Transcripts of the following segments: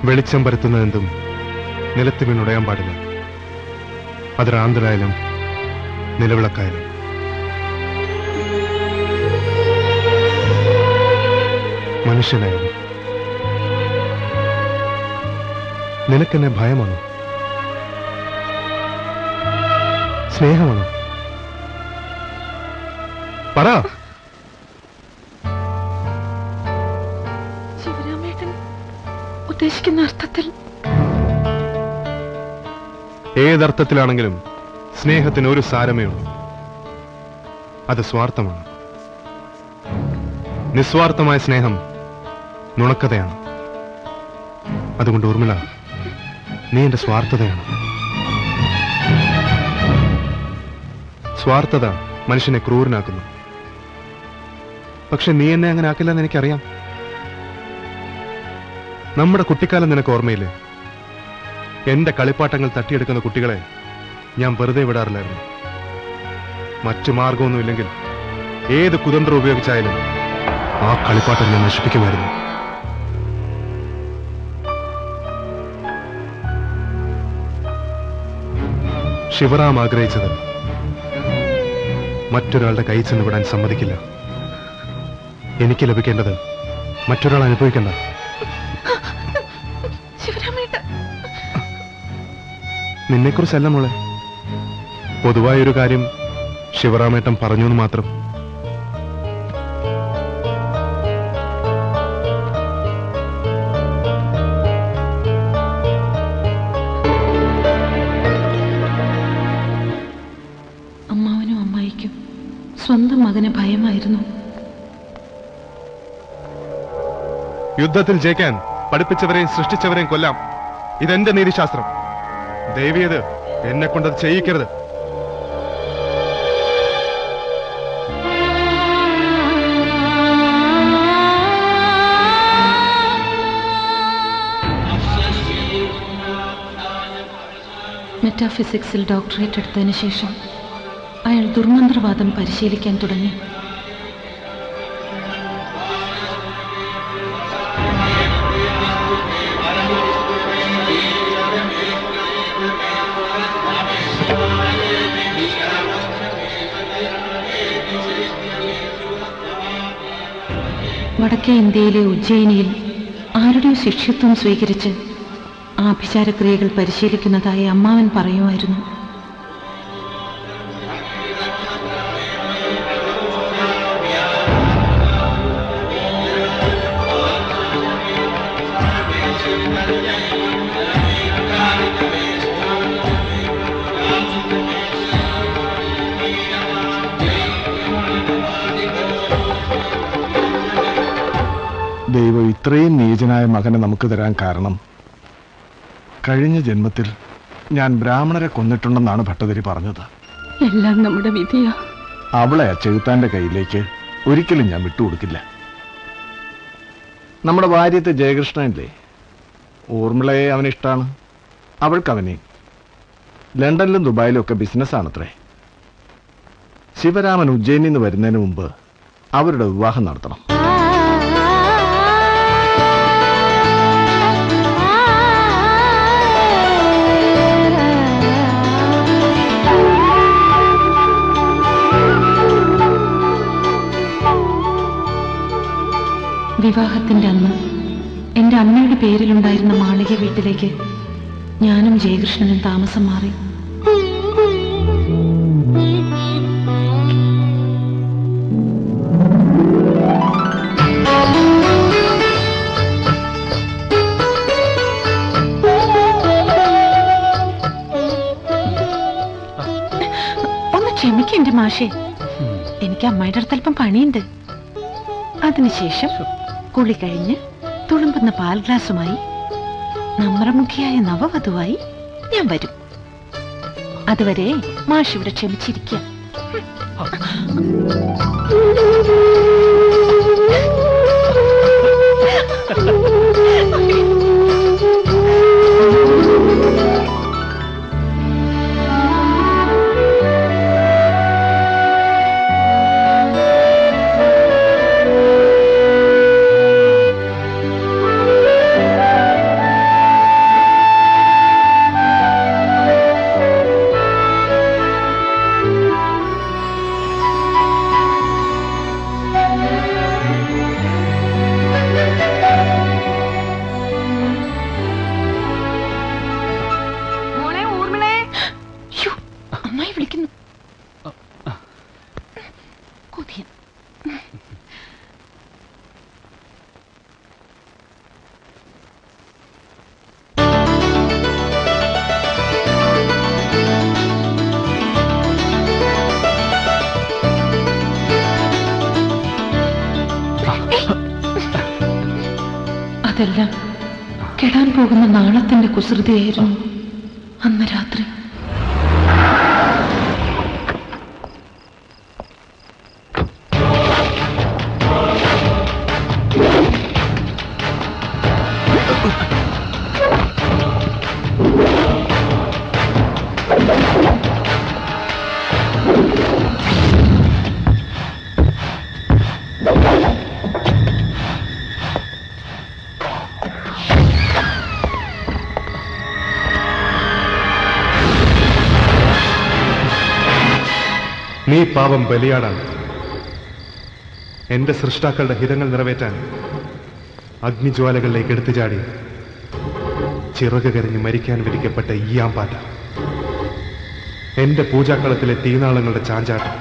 വെളിച്ചം പരത്തുന്നതെന്തും നിലത്ത് വീണുടയാൻ പാടില്ല. അതൊരാന്തരായാലും നിലവിളക്കായാലും. മനുഷ്യനായാലും. നിനക്കെന്നെ ഭയമാണോ? സ്നേഹമാണോ? പറ. ശിവരാമേട്ടൻ ഉദ്ദേശിക്കുന്ന അർത്ഥത്തിൽ. ഏതർത്ഥത്തിലാണെങ്കിലും സ്നേഹത്തിന് ഒരു സാരമേ ഉള്ളൂ. അത് സ്വാർത്ഥമാണ്. നിസ്വാർത്ഥമായ സ്നേഹം നുണക്കതയാണ്. അതുകൊണ്ട് ഊർമിള, നീ എന്റെ സ്വാർത്ഥതയാണ്. സ്വാർത്ഥത മനുഷ്യനെ ക്രൂരനാക്കുന്നു. പക്ഷെ നീ എന്നെ അങ്ങനെ ആക്കില്ലെന്ന് എനിക്കറിയാം. നമ്മുടെ കുട്ടിക്കാലം നിനക്ക് ഓർമ്മയില്ലേ? എന്റെ കളിപ്പാട്ടങ്ങൾ തട്ടിയെടുക്കുന്ന കുട്ടികളെ ഞാൻ വെറുതെ വിടാറില്ലായിരുന്നു. മറ്റു മാർഗമൊന്നുമില്ലെങ്കിൽ ഏത് കുതന്ത്രം ഉപയോഗിച്ചായാലും ആ കളിപ്പാട്ടം ഞാൻ നശിപ്പിക്കുമായിരുന്നു. ശിവറാം ആഗ്രഹിച്ചത് മറ്റൊരാളുടെ കൈ ചെന്ന് വിടാൻ സമ്മതിക്കില്ല. എനിക്ക് ലഭിക്കേണ്ടത് മറ്റൊരാൾ അനുഭവിക്കണ്ട. നിന്നെക്കുറിച്ചല്ല മോളെ, പൊതുവായൊരു കാര്യം ശിവറാമേട്ടൻ പറഞ്ഞു എന്ന് മാത്രം. അമ്മാവനും അമ്മായിക്കും സ്വന്തം മകന് ഭയമായിരുന്നു. യുദ്ധത്തിൽ ജയിക്കാൻ പഠിപ്പിച്ചവരെയും സൃഷ്ടിച്ചവരെയും കൊല്ലാം. ഇതെന്റെ നീതിശാസ്ത്രം. ദൈവീയത് എന്നെ കൊണ്ടത് ചെയ്യിക്കരുത്. മെറ്റാഫിസിക്സിൽ ഡോക്ടറേറ്റ് എടുത്തതിന് ശേഷം അയാൾ ദുർമന്ത്രവാദം പരിശീലിക്കാൻ തുടങ്ങി. വടക്കേ ഇന്ത്യയിലെ ഉജ്ജയിനിയിൽ ആരുടെയോ ശിഷ്യത്വം സ്വീകരിച്ച് ആഭിചാരക്രിയകൾ പരിശീലിക്കുന്നതായി അമ്മാവൻ പറയുമായിരുന്നു. ദൈവം ഇത്രയും നീചനായ മകനെ നമുക്ക് തരാൻ കാരണം കഴിഞ്ഞ ജന്മത്തിൽ ഞാൻ ബ്രാഹ്മണരെ കൊന്നിട്ടുണ്ടെന്നാണ് ഭട്ടതിരി പറഞ്ഞത്. എല്ലാം നമ്മുടെ വിധിയാ. അവളെ ചെകുത്താന്റെ കയ്യിലേക്ക് ഒരിക്കലും ഞാൻ വിട്ടുകൊടുക്കില്ല. നമ്മുടെ ഭാര്യത്തെ ജയകൃഷ്ണനില്ലേ, ഊർമിളയെ അവനിഷ്ടാണ്. അവൾക്കവനെ. ലണ്ടനിലും ദുബായിലും ഒക്കെ ബിസിനസ്സാണത്രേ. ശിവരാമൻ ഉജ്ജയിനിൽ നിന്ന് വരുന്നതിന് മുമ്പ് അവരുടെ വിവാഹം നടത്തണം. വിവാഹത്തിന്റെ അന്ന് എന്റെ അമ്മയുടെ പേരിലുണ്ടായിരുന്ന മാളിക വീട്ടിലേക്ക് ഞാനും ജയകൃഷ്ണനും താമസം മാറി. ഒന്ന് ക്ഷമിക്കെന്റെ മാഷേ, എനിക്ക് അമ്മയുടെ അടുത്തല്പം പണിയുണ്ട്. അതിനുശേഷം കുളി കഴിഞ്ഞ് തുളുമ്പുന്ന പാൽ ഗ്ലാസുമായി നമ്രമുഖിയായ നവവധുവായി ഞാൻ വരും. അതുവരെ മാഷ് ഇവിടെ ക്ഷമിച്ചിരിക്കുക. അതെല്ലാം കെടാൻ പോകുന്ന നാളത്തിന്റെ കുസൃതിയായിരുന്നു അന്ന് രാത്രി. നീ പാപം ബലിയാടാണ്. എന്റെ സൃഷ്ടാക്കളുടെ ഹിതങ്ങൾ നിറവേറ്റാൻ അഗ്നിജ്വാലകളിലേക്ക് എടുത്തു ചാടി ചിറക് കരഞ്ഞ് മരിക്കാൻ വിധിക്കപ്പെട്ട ഈയാമ്പാറ്റ, എന്റെ പൂജാക്കളത്തിലെ തീനാളങ്ങളുടെ ചാഞ്ചാട്ടം,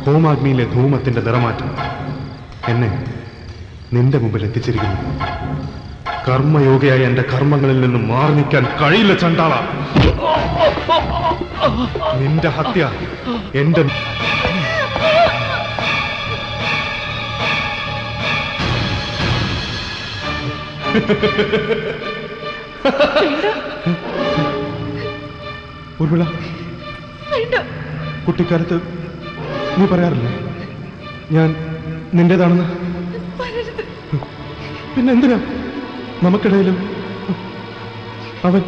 ഹോമാഗ്നിയിലെ ധൂമത്തിന്റെ നിറമാറ്റം എന്നെ നിന്റെ മുമ്പിൽ എത്തിച്ചിരിക്കുന്നു. കർമ്മയോഗിയായ എന്റെ കർമ്മങ്ങളിൽ നിന്നും മാറി നിൽക്കാൻ കഴിയില്ല ചണ്ടാള. നിന്റെ ഹത്യ എന്റെ ഉർമിള, കുട്ടിക്കാലത്ത് നീ പറയാറില്ലേ ഞാൻ നിന്റേതാണെന്ന്? പിന്നെ എന്തിനാ നമുക്കിടയിലും അവൻ?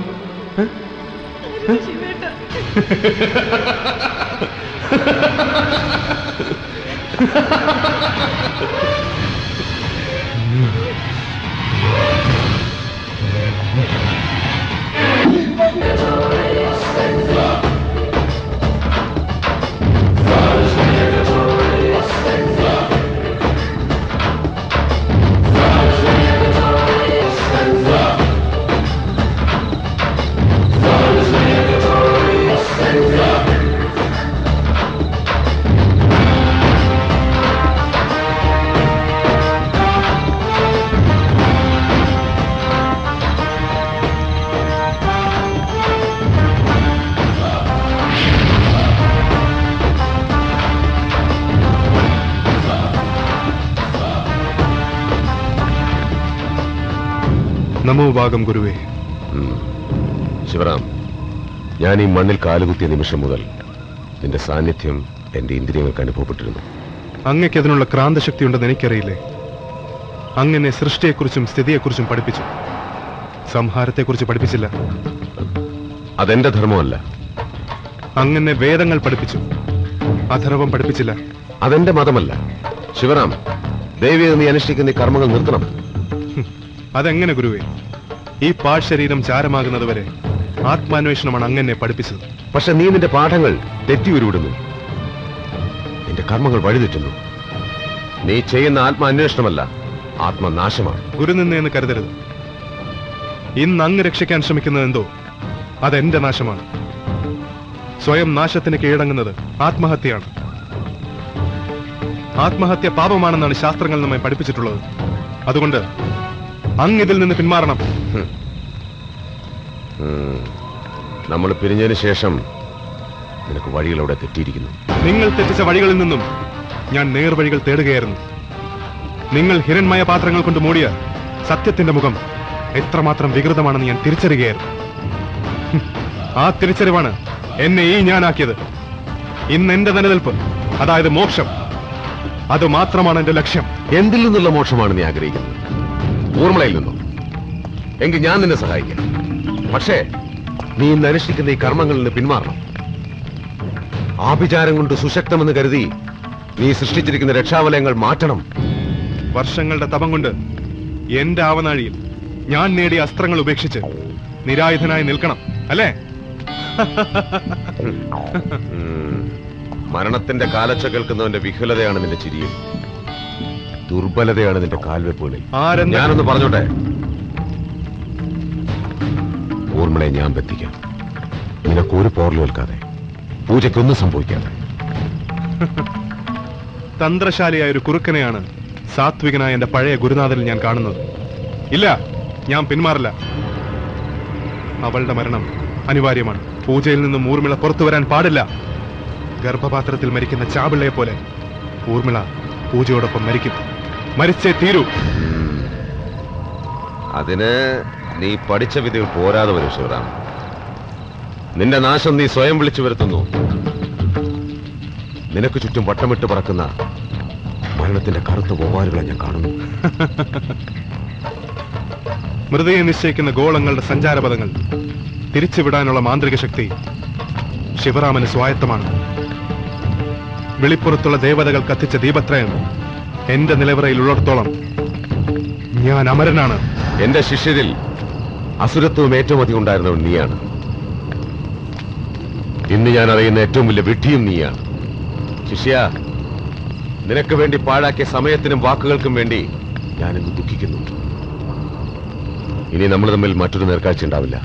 നമോ ഭാഗം ഗുരുവേ. ശിവറാം, ഞാൻ ഈ മണ്ണിൽ കാലുകുത്തിയ നിമിഷം മുതൽ നിന്റെ സാന്നിധ്യം എന്റെ ഇന്ദ്രിയങ്ങൾക്ക് അനുഭവപ്പെട്ടിരുന്നു. അങ്ങയ്ക്ക് അതിനുള്ള ക്രാന്തശക്തി ഉണ്ടെന്ന് എനിക്കറിയില്ലേ? അങ്ങനെ സൃഷ്ടിയെക്കുറിച്ചും സ്ഥിതിയെക്കുറിച്ചും പഠിപ്പിച്ചു, സംഹാരത്തെക്കുറിച്ച് പഠിപ്പിച്ചില്ല. അതെന്റെ ധർമ്മമല്ല. അങ്ങനെ വേദങ്ങൾ പഠിപ്പിച്ചു, അഥർവം പഠിപ്പിച്ചില്ല. അതെന്റെ മതമല്ല. ശിവറാം, ദേവിയെ നീ അനുഷ്ഠിക്കുന്ന ഈ കർമ്മങ്ങൾ നിർത്തണം. അതെങ്ങനെ ഗുരുവേ? ഈ പാഴ്ശരീരം ചാരമാകുന്നത് വരെ ആത്മാന്വേഷണമാണ് അങ്ങനെ പഠിപ്പിച്ചത്. പക്ഷെ നീ നിന്റെ പാഠങ്ങൾ തെറ്റി ഉരുവിടുന്നു. നിന്റെ കർമ്മങ്ങൾ വഴിതെറ്റുന്നു. നീ ചെയ്യുന്ന ആത്മാന്വേഷണമല്ല, ആത്മനാശമാണ്. ഗുരുനിന്നെന്ന് കരുതരുത്. ഇന്ന് അങ്ങ് രക്ഷിക്കാൻ ശ്രമിക്കുന്നതെന്തോ അതെന്റെ നാശമാണ്. സ്വയം നാശത്തിന് കീഴടങ്ങുന്നത് ആത്മഹത്യയാണ്. ആത്മഹത്യ പാപമാണെന്നാണ് ശാസ്ത്രങ്ങൾ നമ്മെ പഠിപ്പിച്ചിട്ടുള്ളത്. അതുകൊണ്ട് അങ്ങ് ഇതിൽ നിന്ന് പിന്മാറണം. നമ്മൾ പിരിഞ്ഞതിന് ശേഷം നിനക്ക് വഴികളവിടെ തെറ്റിയിരിക്കുന്നു. നിങ്ങൾ തെറ്റിച്ച വഴികളിൽ നിന്നും ഞാൻ നേർവഴികൾ തേടുകയായിരുന്നു. നിങ്ങൾ ഹിരൺമയ പാത്രങ്ങൾ കൊണ്ട് മൂടിയ സത്യത്തിന്റെ മുഖം എത്രമാത്രം വികൃതമാണെന്ന് ഞാൻ തിരിച്ചറിയുകയായിരുന്നു. ആ തിരിച്ചറിവാണ് എന്നെ ഈ ഞാനാക്കിയത്. ഇന്ന് എന്റെ നിലനിൽപ്പ്, അതായത് മോക്ഷം, അത് മാത്രമാണ് എന്റെ ലക്ഷ്യം. എന്തിൽ നിന്നുള്ള മോക്ഷമാണ് നീ ആഗ്രഹിക്കുന്നത്? ഊർമിളയിൽ നിന്നും? എങ്കിൽ ഞാൻ നിന്നെ സഹായിക്കാം. പക്ഷേ നീ ഇന്ന് അനുഷ്ഠിക്കുന്ന ഈ കർമ്മങ്ങളിൽ നിന്ന് പിന്മാറണം. ആഭിചാരം കൊണ്ട് സുശക്തമെന്ന് കരുതി നീ സൃഷ്ടിച്ചിരിക്കുന്ന രക്ഷാവലയങ്ങൾ മാറ്റണം. വർഷങ്ങളുടെ തപം കൊണ്ട് എന്റെ ആവനാഴിയിൽ ഞാൻ നേടിയ അസ്ത്രങ്ങൾ ഉപേക്ഷിച്ച് നിരായുധനായി നിൽക്കണം, അല്ലേ? മരണത്തിന്റെ കാലച്ച കേൾക്കുന്നവന്റെ വിഹുലതയാണ് നിന്റെ ചിരിയിൽ, ദുർബലതയാണ് നിന്റെ കാൽവെപ്പുകളിൽ. ഞാനൊന്ന് പറഞ്ഞോട്ടെ. ഊർമിളയെ ഞാൻ ബന്ധിക്കാം. നിനക്കൊരു പോർലേൽക്കാതെ, പൂജയ്ക്കൊന്നും സംഭവിക്കാതെ. തന്ത്രശാലിയായ ഒരു കുറുക്കനെയാണ് സാത്വികനായ എന്റെ പഴയ ഗുരുനാഥനിൽ ഞാൻ കാണുന്നത്. ഇല്ല, ഞാൻ പിന്മാറില്ല. അവളുടെ മരണം അനിവാര്യമാണ്. പൂജയിൽ നിന്നും ഊർമിള പുറത്തു വരാൻ പാടില്ല. ഗർഭപാത്രത്തിൽ മരിക്കുന്ന ചാപിള്ളയെ പോലെ ഊർമിള പൂജയോടൊപ്പം മരിക്കും. മരിച്ചേ തീരൂ. അതിന് നീ പഠിച്ച വിധികൾ പോരാതെ വരും ശിവറാം. നിന്റെ നാശം നീ സ്വയം വിളിച്ചു വരുത്തുന്നു. നിനക്ക് ചുറ്റും വട്ടമിട്ട് പറക്കുന്ന മരണത്തിന്റെ കറുത്ത വവ്വാലുകളെ ഞാൻ കാണുന്നു. മൃതയെ നിശ്ചയിക്കുന്ന ഗോളങ്ങളുടെ സഞ്ചാരപഥങ്ങൾ തിരിച്ചുവിടാനുള്ള മാന്ത്രിക ശക്തി ശിവറാമന് സ്വായത്തമാണ്. വെളിപ്പുറത്തുള്ള ദേവതകൾ കത്തിച്ച ദീപത്രയം എന്റെ നിലവറയിൽ ഉള്ളിടത്തോളം ഞാൻ അമരനാണ്. എന്റെ ശിഷ്യരിൽ അസുരത്വം ഏറ്റവും അധികം ഉണ്ടായിരുന്നവൻ നീയാണ്. ഇന്ന് ഞാൻ അറിയുന്ന ഏറ്റവും വലിയ വിഡ്ഢിയും നീയാണ്. ശിഷ്യ, നിനക്ക് വേണ്ടി പാഴാക്കിയ സമയത്തിനും വാക്കുകൾക്കും വേണ്ടി ഞാനിന്ന് ദുഃഖിക്കുന്നു. ഇനി നമ്മൾ തമ്മിൽ മറ്റൊരു നേർക്കാഴ്ച ഉണ്ടാവില്ല.